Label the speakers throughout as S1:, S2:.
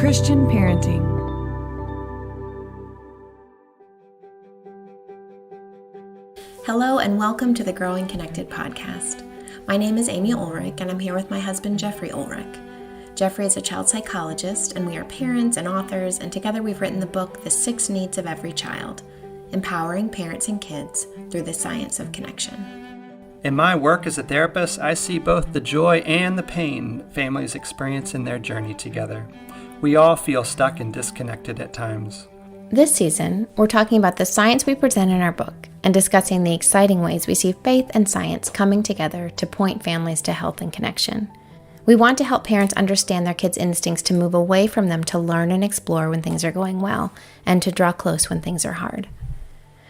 S1: Christian parenting.
S2: Hello and welcome to the Growing Connected podcast. My name is Amy Olrick and I'm here with my husband Jeffrey Olrick. Jeffrey is a child psychologist and we are parents and authors, and together we've written the book The 6 Needs of Every Child, Empowering Parents and Kids Through the Science of Connection.
S3: In my work as a therapist, I see both the joy and the pain families experience in their journey together. We all feel stuck and disconnected at times.
S2: This season, we're talking about the science we present in our book and discussing the exciting ways we see faith and science coming together to point families to health and connection. We want to help parents understand their kids' instincts to move away from them to learn and explore when things are going well and to draw close when things are hard.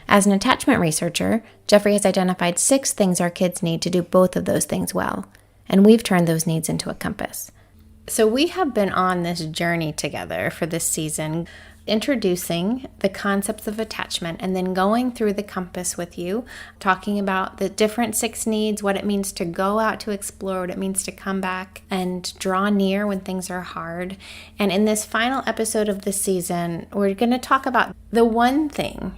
S2: As an attachment researcher, Jeffrey has identified 6 things our kids need to do both of those things well, and we've turned those needs into a compass. So we have been on this journey together for this season, introducing the concepts of attachment and then going through the compass with you, talking about the different 6 needs, what it means to go out to explore, what it means to come back and draw near when things are hard. And in this final episode of the season, we're going to talk about the one thing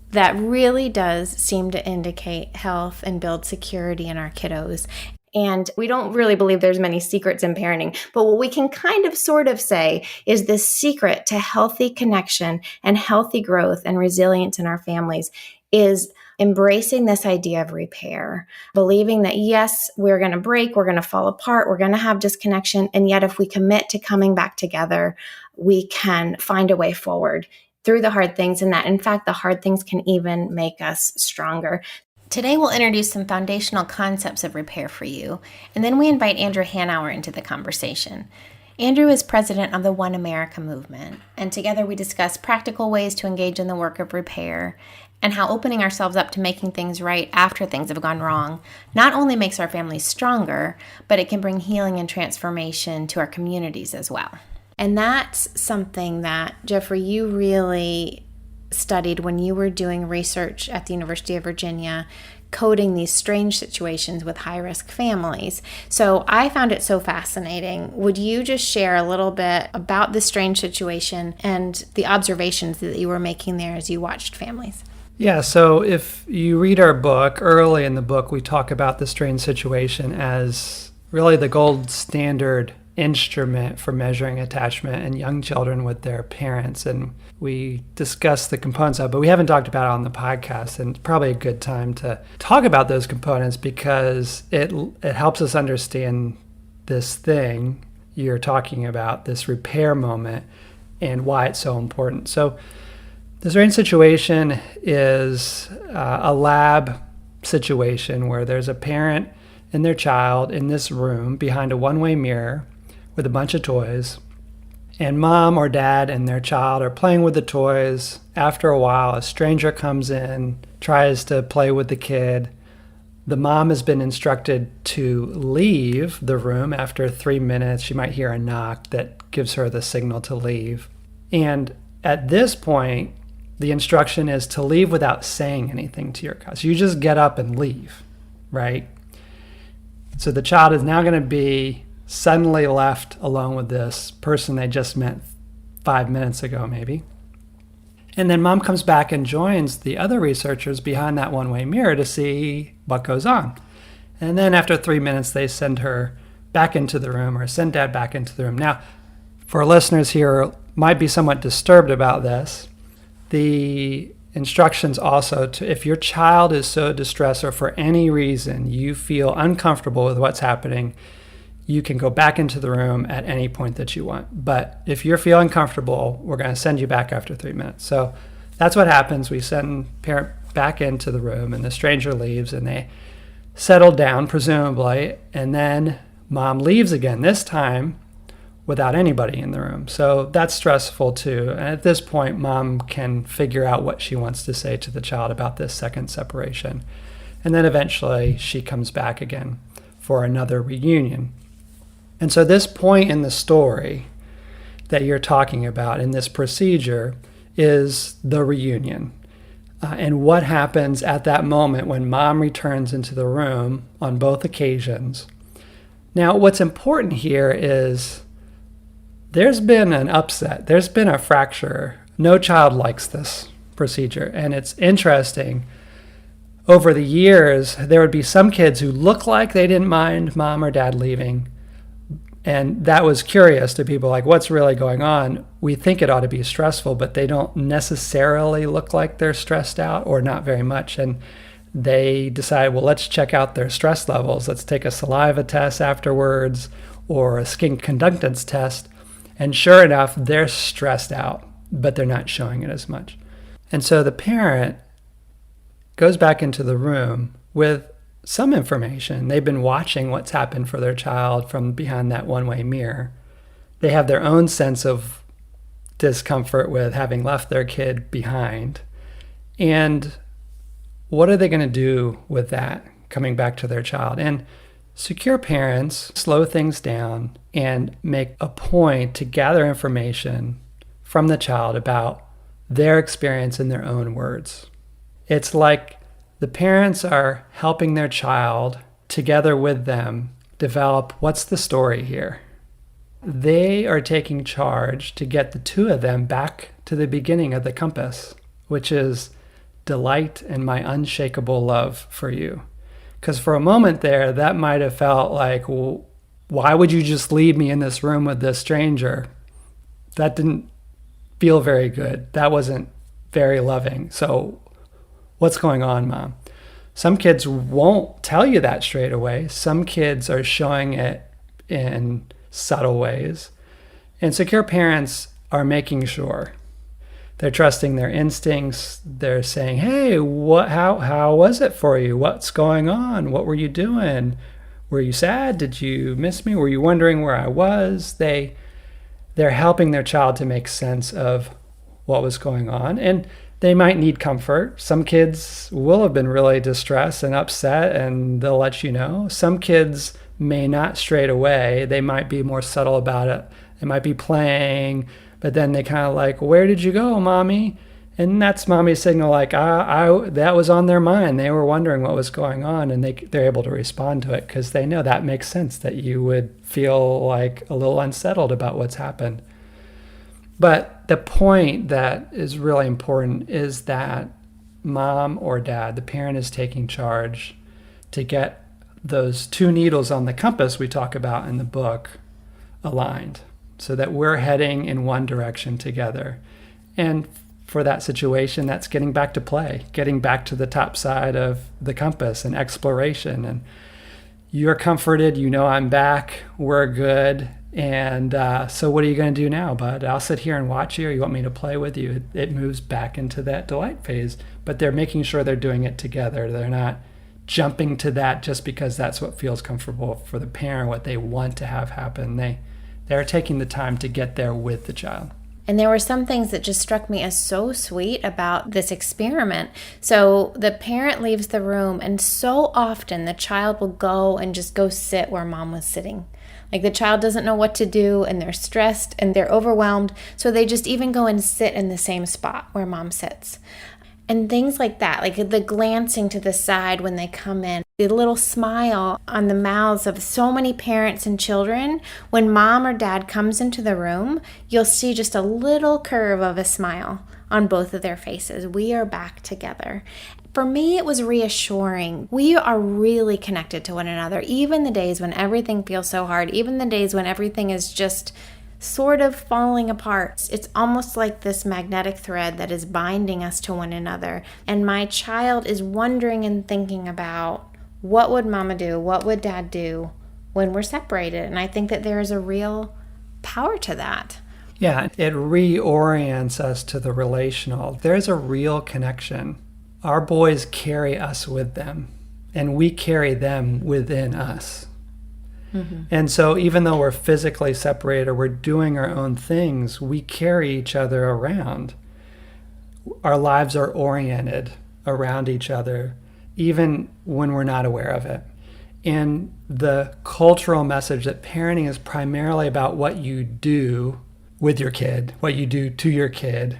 S2: that really does seem to indicate health and build security in our kiddos. And we don't really believe there's many secrets in parenting, but what we can kind of sort of say is the secret to healthy connection and healthy growth and resilience in our families is embracing this idea of repair, believing that yes, we're going to break, we're going to fall apart, we're going to have disconnection, and yet if we commit to coming back together, we can find a way forward through the hard things, and that in fact the hard things can even make us stronger. Today we'll introduce some foundational concepts of repair for you, and then we invite Andrew Hanauer into the conversation. Andrew is president of the One America movement, and together we discuss practical ways to engage in the work of repair and how opening ourselves up to making things right after things have gone wrong not only makes our families stronger, but it can bring healing and transformation to our communities as well. And that's something that, Jeffrey, you really studied when you were doing research at the University of Virginia, coding these strange situations with high-risk families. So I found it so fascinating. Would you just share a little bit about this strange situation and the observations that you were making there as you watched families?
S3: Yeah, so if you read our book, early in the book, we talk about the strange situation as really the gold standard instrument for measuring attachment in young children with their parents. And we discuss the components of it, but we haven't talked about it on the podcast. And it's probably a good time to talk about those components because it helps us understand this thing you're talking about, this repair moment, and why it's so important. So the strange situation is a lab situation where there's a parent and their child in this room behind a one-way mirror with a bunch of toys, and mom or dad and their child are playing with the toys. After a while, a stranger comes in, tries to play with the kid. The mom has been instructed to leave the room after 3 minutes. She might hear a knock that gives her the signal to leave. And at this point, the instruction is to leave without saying anything to your child. So you just get up and leave, right? So the child is now going to be suddenly left alone with this person they just met 5 minutes ago, maybe. And then mom comes back and joins the other researchers behind that one-way mirror to see what goes on. And then after 3 minutes, they send her back into the room or send dad back into the room. Now, for listeners here who might be somewhat disturbed about this, the instructions also to, if your child is so distressed or for any reason you feel uncomfortable with what's happening, you can go back into the room at any point that you want. But if you're feeling comfortable, we're going to send you back after 3 minutes. So that's what happens. We send parent back into the room and the stranger leaves and they settle down, presumably, and then mom leaves again, this time without anybody in the room. So that's stressful too. And at this point, mom can figure out what she wants to say to the child about this second separation. And then eventually she comes back again for another reunion. And so this point in the story that you're talking about in this procedure is the reunion. And what happens at that moment when mom returns into the room on both occasions. Now, what's important here is there's been an upset. There's been a fracture. No child likes this procedure. And it's interesting. Over the years, there would be some kids who look like they didn't mind mom or dad leaving. And that was curious to people, like, what's really going on? We think it ought to be stressful, but they don't necessarily look like they're stressed out, or not very much. And they decide, well, let's check out their stress levels. Let's take a saliva test afterwards, or a skin conductance test. And sure enough, they're stressed out, but they're not showing it as much. And so the parent goes back into the room with some information. They've been watching what's happened for their child from behind that one-way mirror. They have their own sense of discomfort with having left their kid behind. And what are they going to do with that coming back to their child? And secure parents slow things down and make a point to gather information from the child about their experience in their own words. It's like the parents are helping their child, together with them, develop what's the story here. They are taking charge to get the two of them back to the beginning of the compass, which is delight and my unshakable love for you. Because for a moment there, that might have felt like, well, why would you just leave me in this room with this stranger? That didn't feel very good. That wasn't very loving. So what's going on, Mom? Some kids won't tell you that straight away. Some kids are showing it in subtle ways. And secure parents are making sure. They're trusting their instincts. They're saying, hey, how was it for you? What's going on? What were you doing? Were you sad? Did you miss me? Were you wondering where I was? They're helping their child to make sense of what was going on. And they might need comfort. Some kids will have been really distressed and upset, and they'll let you know. Some kids may not straight away. They might be more subtle about it. They might be playing, but then they kind of like, where did you go, Mommy? And that's Mommy's signal, like, that was on their mind. They were wondering what was going on, and they're able to respond to it because they know that makes sense, that you would feel like a little unsettled about what's happened. But the point that is really important is that mom or dad, the parent, is taking charge to get those two needles on the compass we talk about in the book aligned so that we're heading in one direction together. And for that situation, that's getting back to play, getting back to the top side of the compass and exploration. And you're comforted, you know I'm back, we're good. And so what are you going to do now, bud? I'll sit here and watch you, or you want me to play with you? It moves back into that delight phase, but they're making sure they're doing it together. They're not jumping to that just because that's what feels comfortable for the parent, what they want to have happen. They're taking the time to get there with the child.
S2: And there were some things that just struck me as so sweet about this experiment. So the parent leaves the room, and so often the child will go and just go sit where mom was sitting. Like the child doesn't know what to do, and they're stressed and they're overwhelmed. So they just even go and sit in the same spot where mom sits. And things like that, like the glancing to the side when they come in, the little smile on the mouths of so many parents and children. When mom or dad comes into the room, you'll see just a little curve of a smile on both of their faces. We are back together. For me, it was reassuring. We are really connected to one another, even the days when everything feels so hard, even the days when everything is just sort of falling apart. It's almost like this magnetic thread that is binding us to one another. And my child is wondering and thinking about, what would mama do? What would dad do when we're separated? And I think that there is a real power to that.
S3: Yeah, it reorients us to the relational. There's a real connection. Our boys carry us with them, and we carry them within us. Mm-hmm. And so even though we're physically separated or we're doing our own things, we carry each other around. Our lives are oriented around each other, even when we're not aware of it. And the cultural message that parenting is primarily about what you do with your kid, what you do to your kid,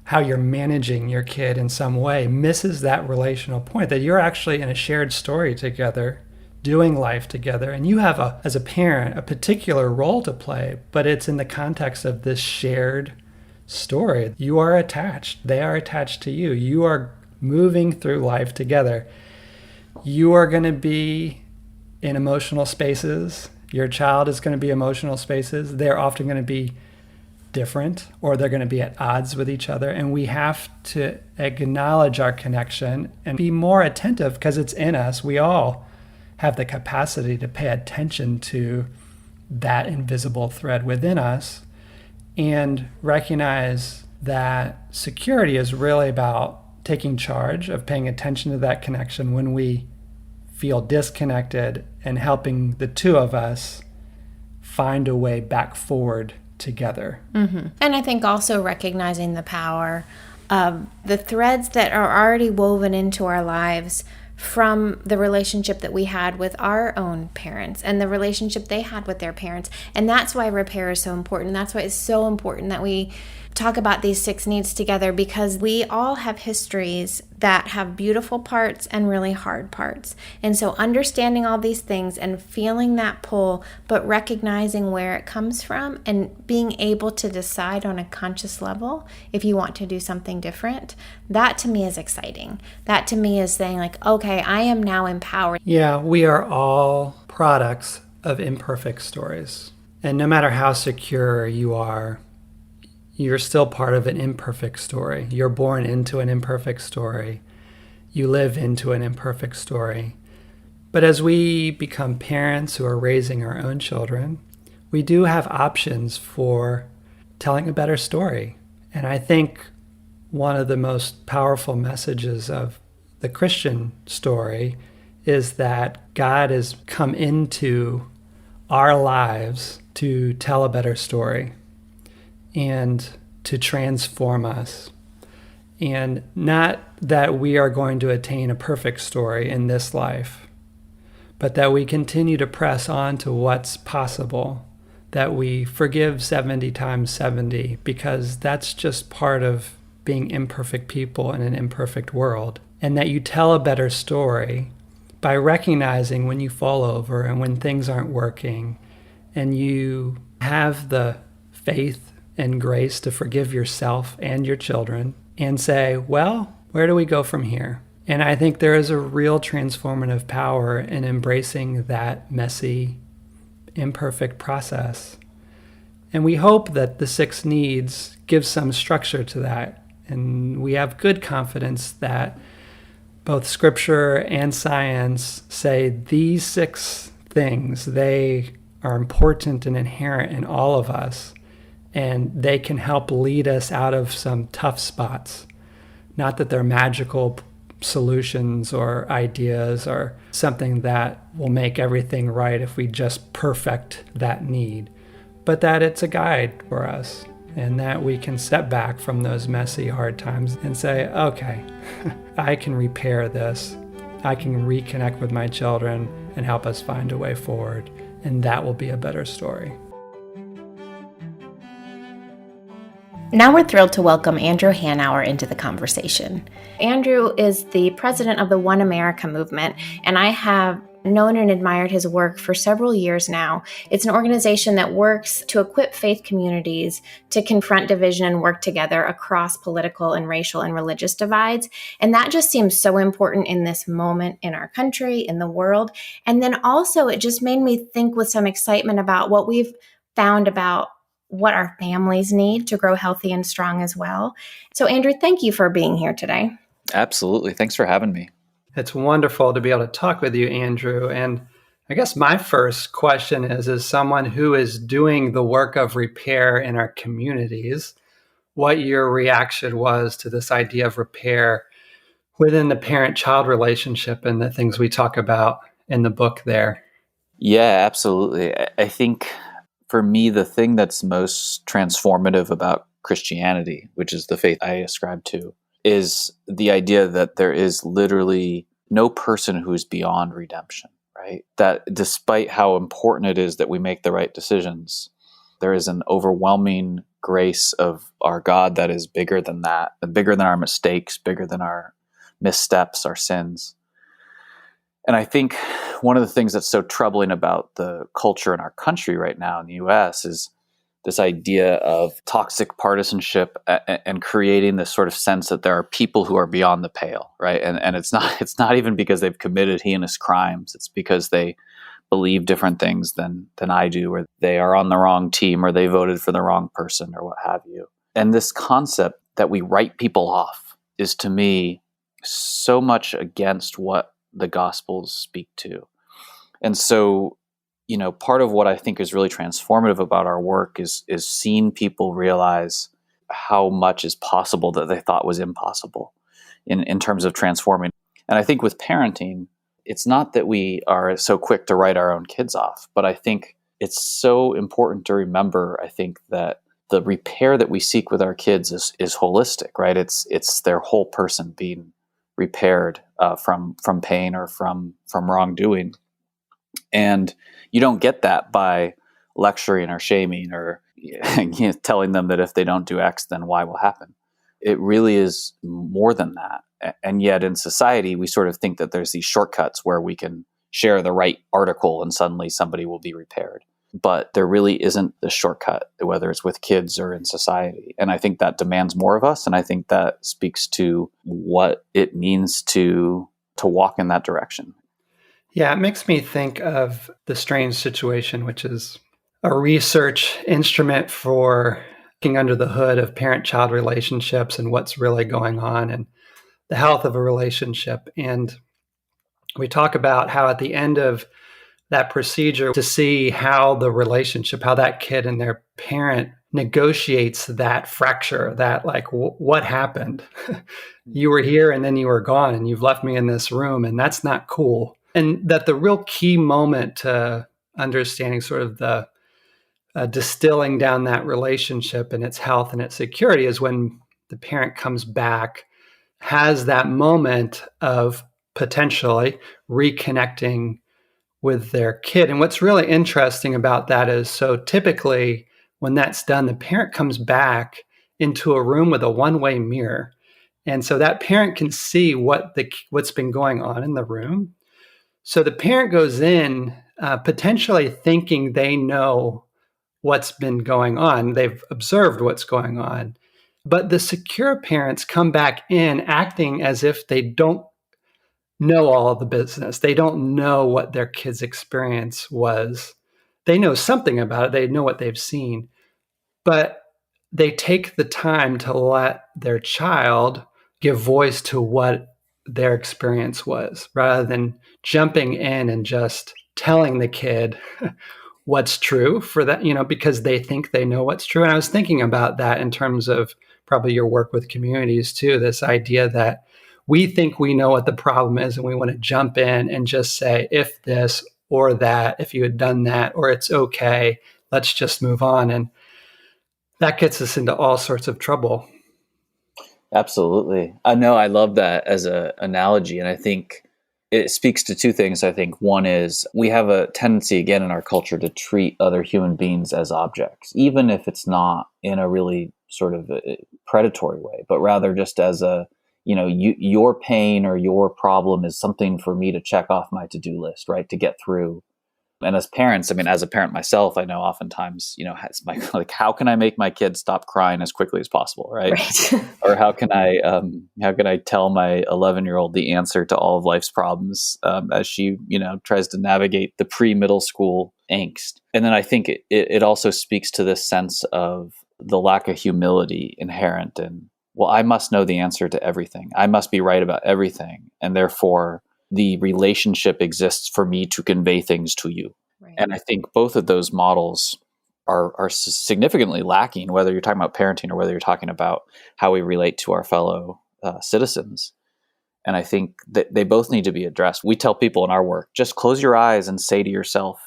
S3: how you're managing your kid in some way, misses that relational point, that you're actually in a shared story together, doing life together. And you have, as a parent, a particular role to play, but it's in the context of this shared story. You are attached. They are attached to you. You are moving through life together. You are going to be in emotional spaces. Your child is going to be emotional spaces. They're often going to be different, or they're going to be at odds with each other. And we have to acknowledge our connection and be more attentive, because it's in us. We all have the capacity to pay attention to that invisible thread within us and recognize that security is really about taking charge of paying attention to that connection when we feel disconnected, and helping the two of us find a way back forward together.
S2: Mm-hmm. And I think also recognizing the power of the threads that are already woven into our lives from the relationship that we had with our own parents and the relationship they had with their parents. And that's why repair is so important. That's why it's so important that we talk about these 6 needs together, because we all have histories that have beautiful parts and really hard parts. And so understanding all these things and feeling that pull, but recognizing where it comes from and being able to decide on a conscious level if you want to do something different, that to me is exciting. That to me is saying like, okay, I am now empowered.
S3: Yeah, we are all products of imperfect stories. And no matter how secure you are, you're still part of an imperfect story. You're born into an imperfect story. You live into an imperfect story. But as we become parents who are raising our own children, we do have options for telling a better story. And I think one of the most powerful messages of the Christian story is that God has come into our lives to tell a better story and to transform us. And not that we are going to attain a perfect story in this life, but that we continue to press on to what's possible, that we forgive 70 times 70, because that's just part of being imperfect people in an imperfect world. And that you tell a better story by recognizing when you fall over and when things aren't working, and you have the faith and grace to forgive yourself and your children and say, well, where do we go from here? And I think there is a real transformative power in embracing that messy, imperfect process. And we hope that the 6 needs give some structure to that. And we have good confidence that both scripture and science say these 6 things, they are important and inherent in all of us. And they can help lead us out of some tough spots. Not that they're magical solutions or ideas or something that will make everything right if we just perfect that need, but that it's a guide for us, and that we can step back from those messy, hard times and say, okay, I can repair this. I can reconnect with my children and help us find a way forward, and that will be a better story.
S2: Now we're thrilled to welcome Andrew Hanauer into the conversation. Andrew is the president of the One America movement, and I have known and admired his work for several years now. It's an organization that works to equip faith communities to confront division and work together across political and racial and religious divides. And that just seems so important in this moment in our country, in the world. And then also it just made me think with some excitement about what we've found about what our families need to grow healthy and strong as well. So Andrew, thank you for being here today.
S1: Absolutely. Thanks for having me.
S3: It's wonderful to be able to talk with you, Andrew. And I guess my first question is, as someone who is doing the work of repair in our communities, what your reaction was to this idea of repair within the parent-child relationship and the things we talk about in the book there.
S1: Yeah, absolutely. I think for me, the thing that's most transformative about Christianity, which is the faith I ascribe to, is the idea that there is literally no person who is beyond redemption, right? That despite how important it is that we make the right decisions, there is an overwhelming grace of our God that is bigger than that, and bigger than our mistakes, bigger than our missteps, our sins. And I think one of the things that's so troubling about the culture in our country right now in the US is this idea of toxic partisanship and creating this sort of sense that there are people who are beyond the pale, right? And it's not even because they've committed heinous crimes. It's because they believe different things than I do, or they are on the wrong team, or they voted for the wrong person, or what have you. And this concept that we write people off is, to me, so much against what the Gospels speak to. And so, part of what I think is really transformative about our work is seeing people realize how much is possible that they thought was impossible in terms of transforming. And I think with parenting, it's not that we are so quick to write our own kids off, but I think it's so important to remember, I think, that the repair that we seek with our kids is holistic, right? It's their whole person being repaired from pain or from wrongdoing. And you don't get that by lecturing or shaming or telling them that if they don't do X, then Y will happen. It really is more than that. And yet in society, we sort of think that there's these shortcuts where we can share the right article and suddenly somebody will be repaired. But there really isn't the shortcut, whether it's with kids or in society. And I think that demands more of us. And I think that speaks to what it means to walk in that direction.
S3: Yeah, it makes me think of The Strange Situation, which is a research instrument for looking under the hood of parent-child relationships and what's really going on and the health of a relationship. And we talk about how at the end of that procedure, to see how the relationship, how that kid and their parent negotiates that fracture, that like, what happened? You were here and then you were gone and you've left me in this room and that's not cool. And that the real key moment to understanding sort of the distilling down that relationship and its health and its security is when the parent comes back, has that moment of potentially reconnecting with their kid. And what's really interesting about that is, so typically when that's done, the parent comes back into a room with a one-way mirror. And so that parent can see what's been going on in the room. So the parent goes in potentially thinking they know what's been going on. They've observed what's going on. But the secure parents come back in acting as if they don't know all of the business. They don't know what their kid's experience was. They know something about it. They know what they've seen. But they take the time to let their child give voice to what their experience was, rather than jumping in and just telling the kid what's true for that, because they think they know what's true. And I was thinking about that in terms of probably your work with communities too, this idea that we think we know what the problem is and we want to jump in and just say, if this or that, if you had done that, or it's okay, let's just move on. And that gets us into all sorts of trouble.
S1: Absolutely. I know. I love that as an analogy. And I think it speaks to two things. I think one is we have a tendency, again, in our culture to treat other human beings as objects, even if it's not in a really sort of predatory way, but rather just as your pain or your problem is something for me to check off my to-do list, right? To get through. And as parents, as a parent myself, I know oftentimes, it's like, how can I make my kid stop crying as quickly as possible, right? Or how can I tell my 11-year-old the answer to all of life's problems as she, tries to navigate the pre-middle school angst. And then I think it also speaks to this sense of the lack of humility inherent in, well, I must know the answer to everything. I must be right about everything, and therefore the relationship exists for me to convey things to you. Right. And I think both of those models are significantly lacking, whether you're talking about parenting or whether you're talking about how we relate to our fellow citizens. And I think that they both need to be addressed. We tell people in our work, just close your eyes and say to yourself,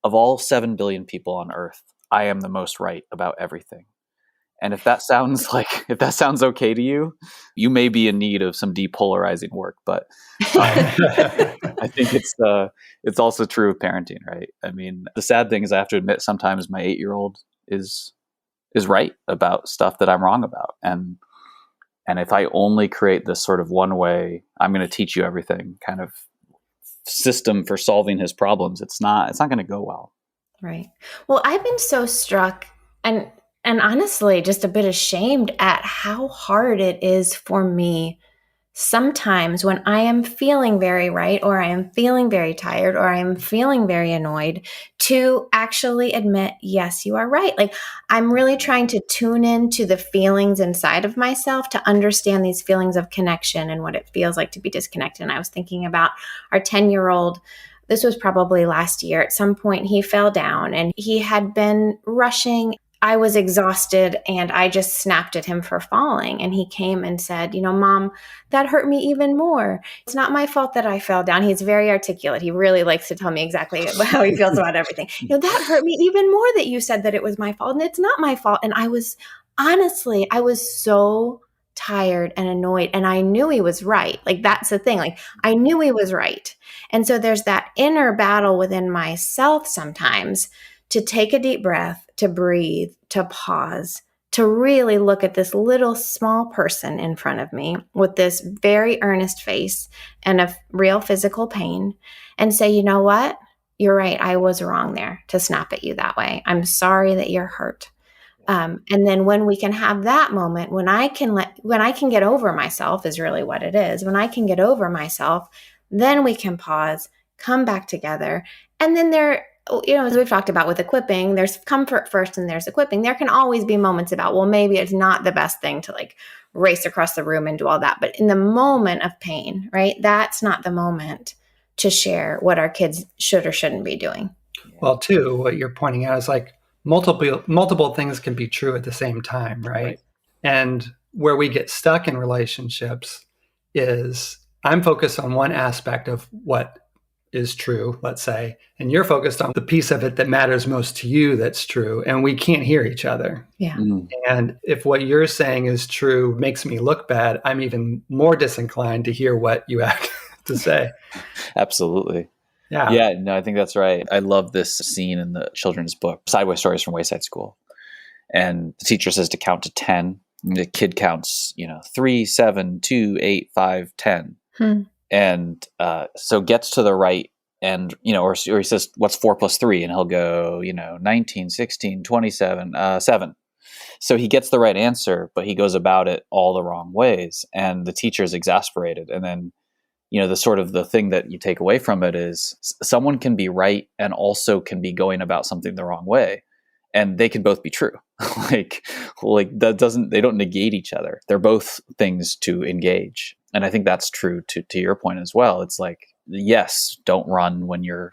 S1: of all 7 billion people on Earth, I am the most right about everything. And if that sounds okay to you, you may be in need of some depolarizing work. But I think it's also true of parenting, right? The sad thing is I have to admit sometimes my 8-year-old is right about stuff that I'm wrong about. And if I only create this sort of one way, I'm going to teach you everything kind of system for solving his problems, it's not going to go well.
S2: Right. Well, I've been so struck and honestly just a bit ashamed at how hard it is for me sometimes when I am feeling very right, or I am feeling very tired, or I am feeling very annoyed, to actually admit, yes, you are right. Like, I'm really trying to tune into the feelings inside of myself to understand these feelings of connection and what it feels like to be disconnected. And I was thinking about our 10-year-old. This was probably last year. At some point, he fell down and he had been rushing. I was exhausted and I just snapped at him for falling. And he came and said, Mom, that hurt me even more. It's not my fault that I fell down. He's very articulate. He really likes to tell me exactly how he feels about everything. That hurt me even more that you said that it was my fault. And it's not my fault. And I was so tired and annoyed. And I knew he was right. Like, that's the thing. Like, I knew he was right. And so there's that inner battle within myself sometimes to take a deep breath, to breathe, to pause, to really look at this little small person in front of me with this very earnest face and a real physical pain and say, you know what? You're right. I was wrong there to snap at you that way. I'm sorry that you're hurt. And then when we can have that moment, when I can get over myself is really what it is. When I can get over myself, then we can pause, come back together. And then as we've talked about with equipping, there's comfort first and there's equipping. There can always be moments about, well, maybe it's not the best thing to like race across the room and do all that. But in the moment of pain, right, that's not the moment to share what our kids should or shouldn't be doing.
S3: Well, too, what you're pointing out is like multiple things can be true at the same time, right? And where we get stuck in relationships is I'm focused on one aspect of what is true, let's say, and you're focused on the piece of it that matters most to you that's true, and we can't hear each other.
S2: Yeah.
S3: And if what you're saying is true makes me look bad, I'm even more disinclined to hear what you have to say.
S1: Absolutely. Yeah, no, I think that's right. I love this scene in the children's book, Sideways Stories from Wayside School. And the teacher says to count to 10. And the kid counts, 3, 7, 2, 8, 5, 10. And so gets to the right end, or he says, what's 4 plus 3? And he'll go, 19, 16, 27, 7. So he gets the right answer, but he goes about it all the wrong ways. And the teacher is exasperated. And then, the sort of the thing that you take away from it is someone can be right and also can be going about something the wrong way. And they can both be true. like that they don't negate each other. They're both things to engage. And I think that's true to your point as well. It's like, yes, don't run when you're,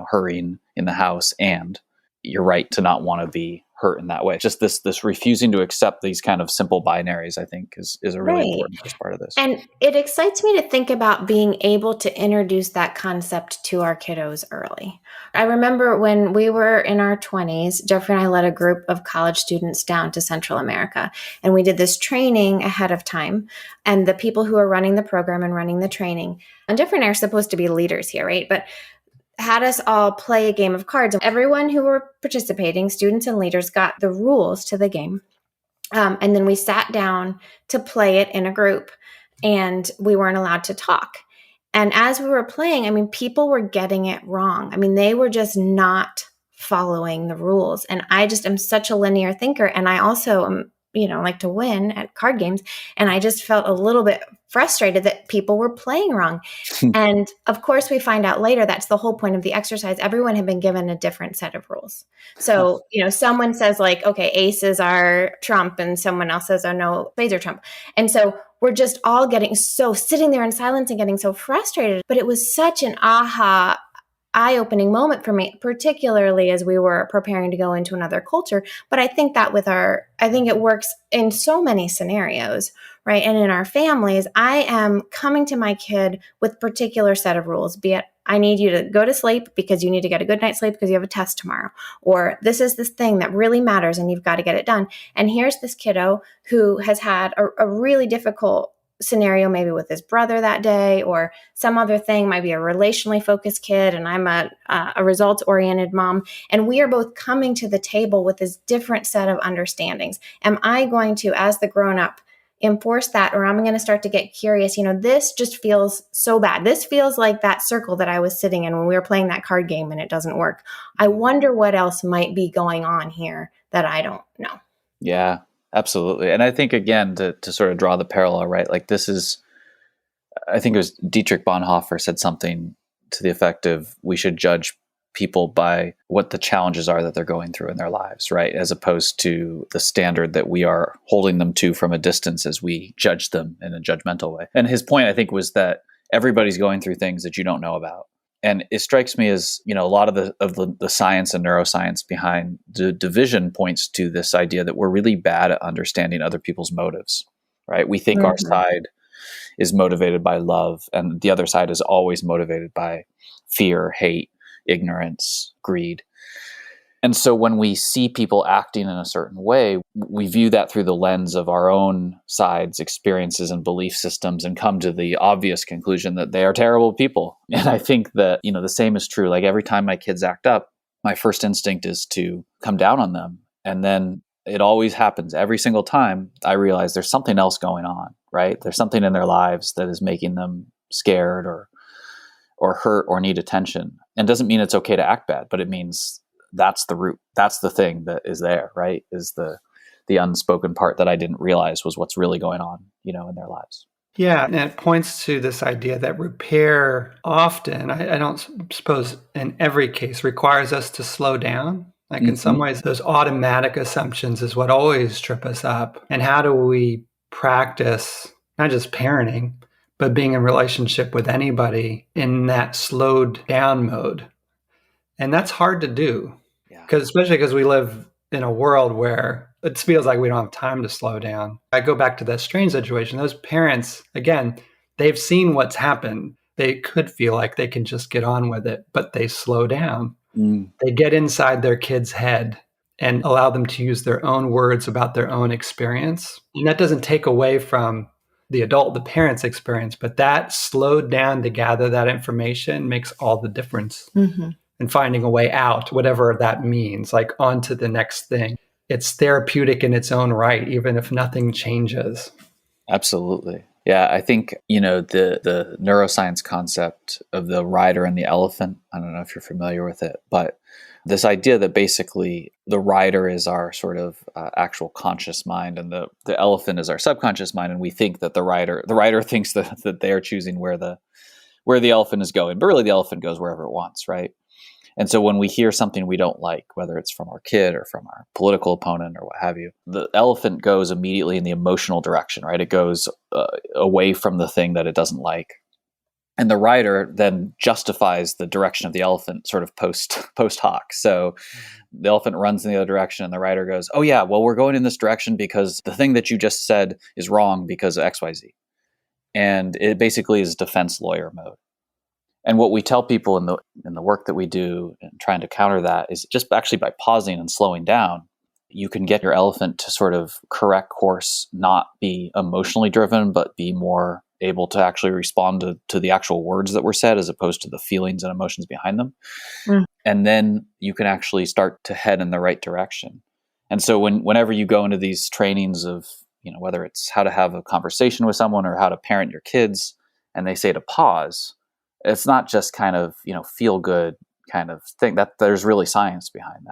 S1: hurrying in the house, and you're right to not want to be hurt in that way. Just this refusing to accept these kind of simple binaries, I think, is a really important first part of this.
S2: And it excites me to think about being able to introduce that concept to our kiddos early. I remember when we were in our 20s, Jeffrey and I led a group of college students down to Central America. And we did this training ahead of time. And the people who are running the program and running the training, and Jeffrey and I are supposed to be leaders here, right? But had us all play a game of cards. Everyone who were participating, students and leaders, got the rules to the game. And then we sat down to play it in a group, and we weren't allowed to talk. And as we were playing, people were getting it wrong. They were just not following the rules. And I just am such a linear thinker. And I also am, like to win at card games. And I just felt a little bit frustrated that people were playing wrong. And of course, we find out later that's the whole point of the exercise. Everyone had been given a different set of rules. So, someone says like, okay, aces are trump, and someone else says, oh no, spades are trump. And so we're just all sitting there in silence and getting so frustrated. But it was such an eye-opening moment for me, particularly as we were preparing to go into another culture. But I think that I think it works in so many scenarios, right? And in our families, I am coming to my kid with a particular set of rules, be it, I need you to go to sleep because you need to get a good night's sleep because you have a test tomorrow. Or this is this thing that really matters and you've got to get it done. And here's this kiddo who has had a really difficult scenario, maybe with his brother that day, or some other thing, might be a relationally focused kid, and I'm a results-oriented mom, and we are both coming to the table with this different set of understandings. Am I going to, as the grown-up enforce that, or I'm going to start to get curious. This just feels so bad. This feels like that circle that I was sitting in when we were playing that card game and it doesn't work. I wonder what else might be going on here that I don't know.
S1: Yeah, absolutely. And I think, again, to sort of draw the parallel, right? Like this is, I think it was Dietrich Bonhoeffer said something to the effect of, we should judge people by what the challenges are that they're going through in their lives, right? As opposed to the standard that we are holding them to from a distance as we judge them in a judgmental way. And his point, I think, was that everybody's going through things that you don't know about. And it strikes me as, a lot of the science and neuroscience behind the division points to this idea that we're really bad at understanding other people's motives, right? We think our side is motivated by love, and the other side is always motivated by fear, hate, ignorance, greed. And so when we see people acting in a certain way, we view that through the lens of our own side's experiences and belief systems and come to the obvious conclusion that they are terrible people. And I think that, the same is true. Like every time my kids act up, my first instinct is to come down on them. And then it always happens. Every single time I realize there's something else going on, right? There's something in their lives that is making them scared or hurt or need attention. And doesn't mean it's okay to act bad, but it means that's the root. That's the thing that is there, right? Is the unspoken part that I didn't realize was what's really going on, in their lives.
S3: Yeah, and it points to this idea that repair often, I don't suppose in every case, requires us to slow down. Like in some ways, those automatic assumptions is what always trip us up. And how do we practice not just parenting, but being in relationship with anybody in that slowed down mode? And that's hard to do, especially because we live in a world where it feels like we don't have time to slow down. I go back to that strange situation. Those parents, again, they've seen what's happened. They could feel like they can just get on with it, but they slow down. They get inside their kid's head and allow them to use their own words about their own experience. And that doesn't take away from the parent's experience, but that slowed down to gather that information makes all the difference. And finding a way out, whatever that means, like on to the next thing. It's therapeutic in its own right, even if nothing changes.
S1: Absolutely. Yeah, I think, the neuroscience concept of the rider and the elephant, I don't know if you're familiar with it, but this idea that basically the rider is our sort of actual conscious mind and the elephant is our subconscious mind. And we think that the rider thinks that they are choosing where the elephant is going, but really the elephant goes wherever it wants, right? And so when we hear something we don't like, whether it's from our kid or from our political opponent or what have you, the elephant goes immediately in the emotional direction, right? It goes away from the thing that it doesn't like. And the rider then justifies the direction of the elephant sort of post hoc. So the elephant runs in the other direction and the rider goes, oh yeah, well, we're going in this direction because the thing that you just said is wrong because of XYZ. And it basically is defense lawyer mode. And what we tell people in the work that we do and trying to counter that is just actually by pausing and slowing down, you can get your elephant to sort of correct course, not be emotionally driven, but be more able to actually respond to the actual words that were said as opposed to the feelings and emotions behind them. And then you can actually start to head in the right direction. And so whenever you go into these trainings of, whether it's how to have a conversation with someone or how to parent your kids, and they say to pause, it's not just kind of, feel good kind of thing. That there's really science behind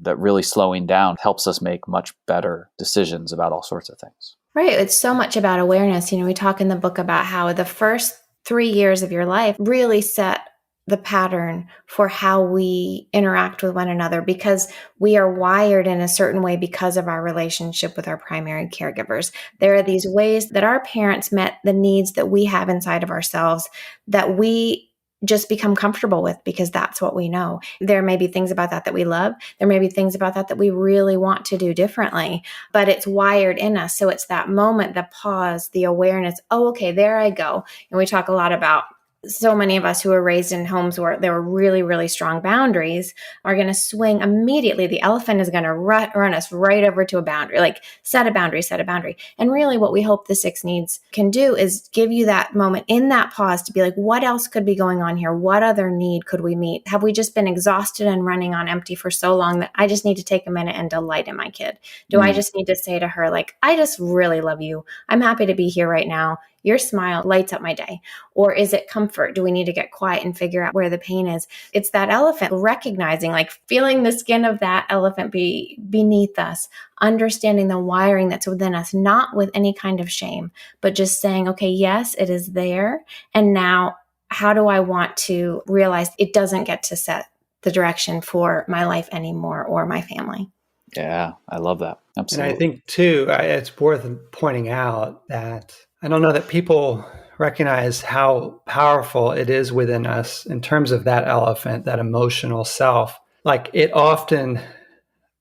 S1: that really slowing down helps us make much better decisions about all sorts of things.
S2: Right. It's so much about awareness. We talk in the book about how the first 3 years of your life really set the pattern for how we interact with one another, because we are wired in a certain way because of our relationship with our primary caregivers. There are these ways that our parents met the needs that we have inside of ourselves that we just become comfortable with because that's what we know. There may be things about that we love. There may be things about that we really want to do differently, but it's wired in us. So it's that moment, the pause, the awareness. Oh, okay, there I go. And we talk a lot about So many of us who were raised in homes where there were really, really strong boundaries are going to swing immediately. The elephant is going to run us right over to a boundary, like set a boundary, set a boundary. And really what we hope the Six Needs can do is give you that moment in that pause to be like, what else could be going on here? What other need could we meet? Have we just been exhausted and running on empty for so long that I just need to take a minute and delight in my kid? Do I just need to say to her, like, I just really love you. I'm happy to be here right now. Your smile lights up my day. Or is it comfort? Do we need to get quiet and figure out where the pain is? It's that elephant recognizing, like feeling the skin of that elephant be beneath us, understanding the wiring that's within us, not with any kind of shame, but just saying, okay, yes, it is there. And now how do I want to realize it doesn't get to set the direction for my life anymore or my family?
S1: Yeah, I love that. Absolutely.
S3: And I think, too, it's worth pointing out that I don't know that people recognize how powerful it is within us in terms of that elephant, that emotional self. Like it often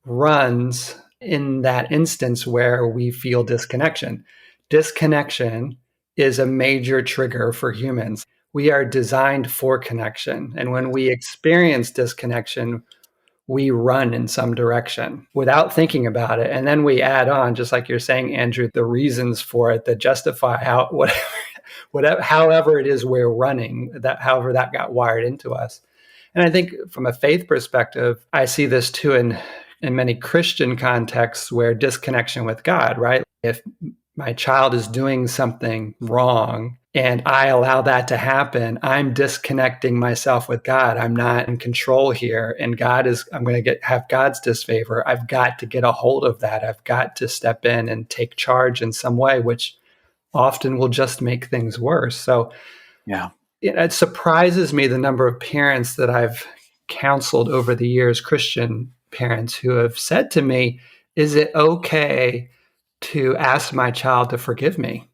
S3: runs in that instance where we feel disconnection. Disconnection is a major trigger for humans. We are designed for connection. And when we experience disconnection, we run in some direction without thinking about it. And then we add on, just like you're saying, Andrew, the reasons for it that justify however it is we're running, that however that got wired into us. And I think from a faith perspective, I see this too in many Christian contexts where disconnection with God, right? If my child is doing something wrong and I allow that to happen, I'm disconnecting myself with God. I'm not in control here. And I'm going to have God's disfavor. I've got to get a hold of that. I've got to step in and take charge in some way, which often will just make things worse. So
S1: Yeah.
S3: it surprises me the number of parents that I've counseled over the years, Christian parents, who have said to me, is it okay to ask my child to forgive me?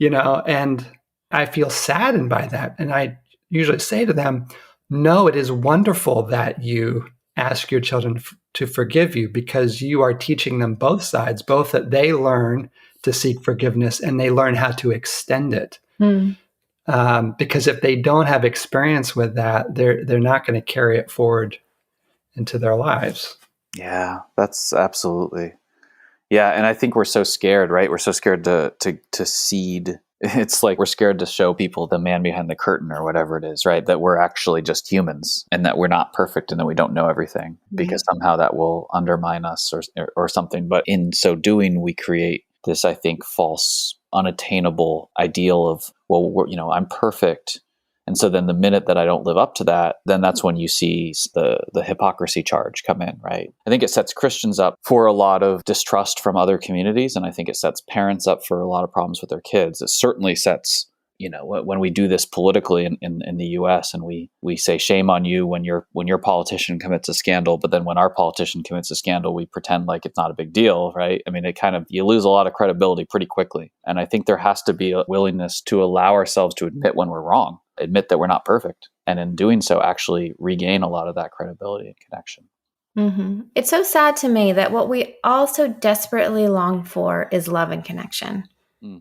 S3: And I feel saddened by that. And I usually say to them, no, it is wonderful that you ask your children to forgive you, because you are teaching them both sides, both that they learn to seek forgiveness and they learn how to extend it. Because if they don't have experience with that, they're not going to carry it forward into their lives.
S1: Yeah, that's absolutely. Yeah, and I think we're so scared, right? We're so scared to cede. It's like we're scared to show people the man behind the curtain or whatever it is, right? That we're actually just humans and that we're not perfect and that we don't know everything, because somehow that will undermine us or something. But in so doing, we create this, I think, false, unattainable ideal of, well, I'm perfect. And so then the minute that I don't live up to that, then that's when you see the hypocrisy charge come in, right? I think it sets Christians up for a lot of distrust from other communities. And I think it sets parents up for a lot of problems with their kids. It certainly sets, when we do this politically in the US and we say shame on you when your politician commits a scandal, but then when our politician commits a scandal, we pretend like it's not a big deal, right? I mean, you lose a lot of credibility pretty quickly. And I think there has to be a willingness to allow ourselves to admit when we're wrong, admit that we're not perfect, and in doing so actually regain a lot of that credibility and connection.
S2: Mm-hmm. It's so sad to me that what we all so desperately long for is love and connection.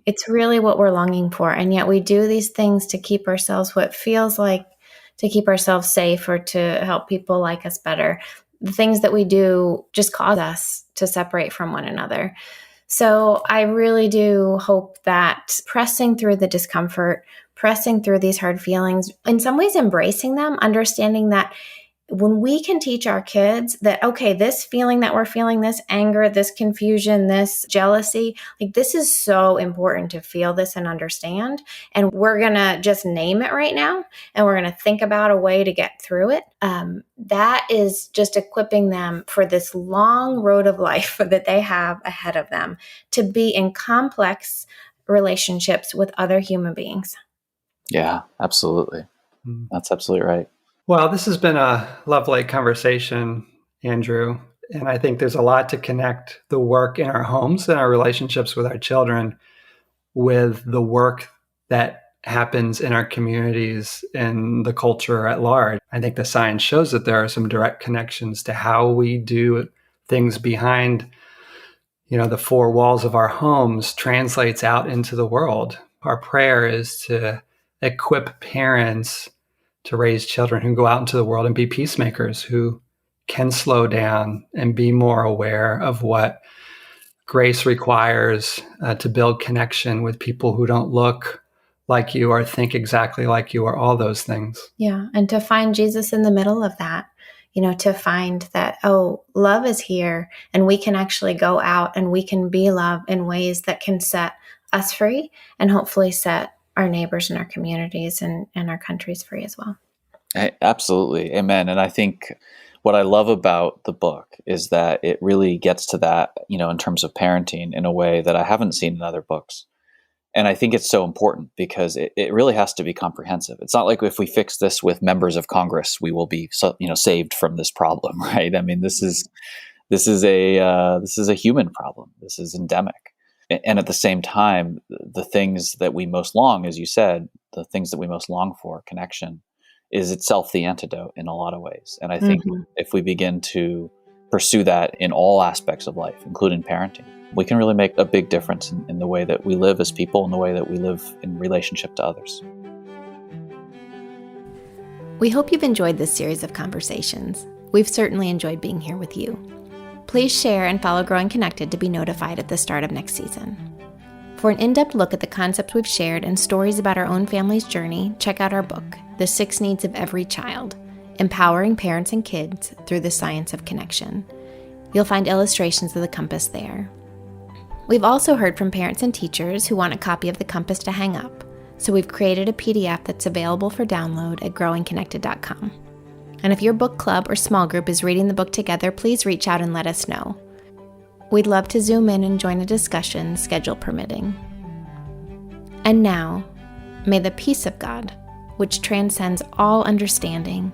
S2: It's really what we're longing for. And yet we do these things to keep ourselves, what feels like to keep ourselves safe or to help people like us better. The things that we do just cause us to separate from one another. So I really do hope that pressing through the discomfort, pressing through these hard feelings, in some ways embracing them, understanding that when we can teach our kids that, okay, this feeling that we're feeling, this anger, this confusion, this jealousy, like this is so important to feel this and understand. And we're going to just name it right now. And we're going to think about a way to get through it. That is just equipping them for this long road of life that they have ahead of them to be in complex relationships with other human beings.
S1: Yeah, absolutely. That's absolutely right.
S3: Well, this has been a lovely conversation, Andrew. And I think there's a lot to connect the work in our homes and our relationships with our children with the work that happens in our communities and the culture at large. I think the science shows that there are some direct connections to how we do things behind, the four walls of our homes translates out into the world. Our prayer is to equip parents to raise children who go out into the world and be peacemakers, who can slow down and be more aware of what grace requires to build connection with people who don't look like you or think exactly like you or all those things.
S2: Yeah, and to find Jesus in the middle of that, to find that, oh, love is here and we can actually go out and we can be love in ways that can set us free and hopefully set our neighbors and our communities and our countries free as well.
S1: Absolutely. Amen. And I think what I love about the book is that it really gets to that, in terms of parenting in a way that I haven't seen in other books. And I think it's so important because it really has to be comprehensive. It's not like if we fix this with members of Congress, we will be, saved from this problem, right? I mean, this is a human problem. This is endemic. And at the same time, the things that we most long, as you said, the things that we most long for, connection, is itself the antidote in a lot of ways. And I think if we begin to pursue that in all aspects of life, including parenting, we can really make a big difference in the way that we live as people and the way that we live in relationship to others.
S2: We hope you've enjoyed this series of conversations. We've certainly enjoyed being here with you. Please share and follow Growing Connected to be notified at the start of next season. For an in-depth look at the concepts we've shared and stories about our own family's journey, check out our book, The 6 Needs of Every Child: Empowering Parents and Kids Through the Science of Connection. You'll find illustrations of the compass there. We've also heard from parents and teachers who want a copy of the compass to hang up, so we've created a PDF that's available for download at growingconnected.com. And if your book club or small group is reading the book together, please reach out and let us know. We'd love to zoom in and join a discussion, schedule permitting. And now, may the peace of God, which transcends all understanding,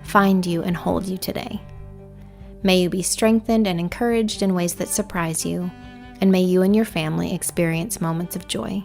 S2: find you and hold you today. May you be strengthened and encouraged in ways that surprise you, and may you and your family experience moments of joy.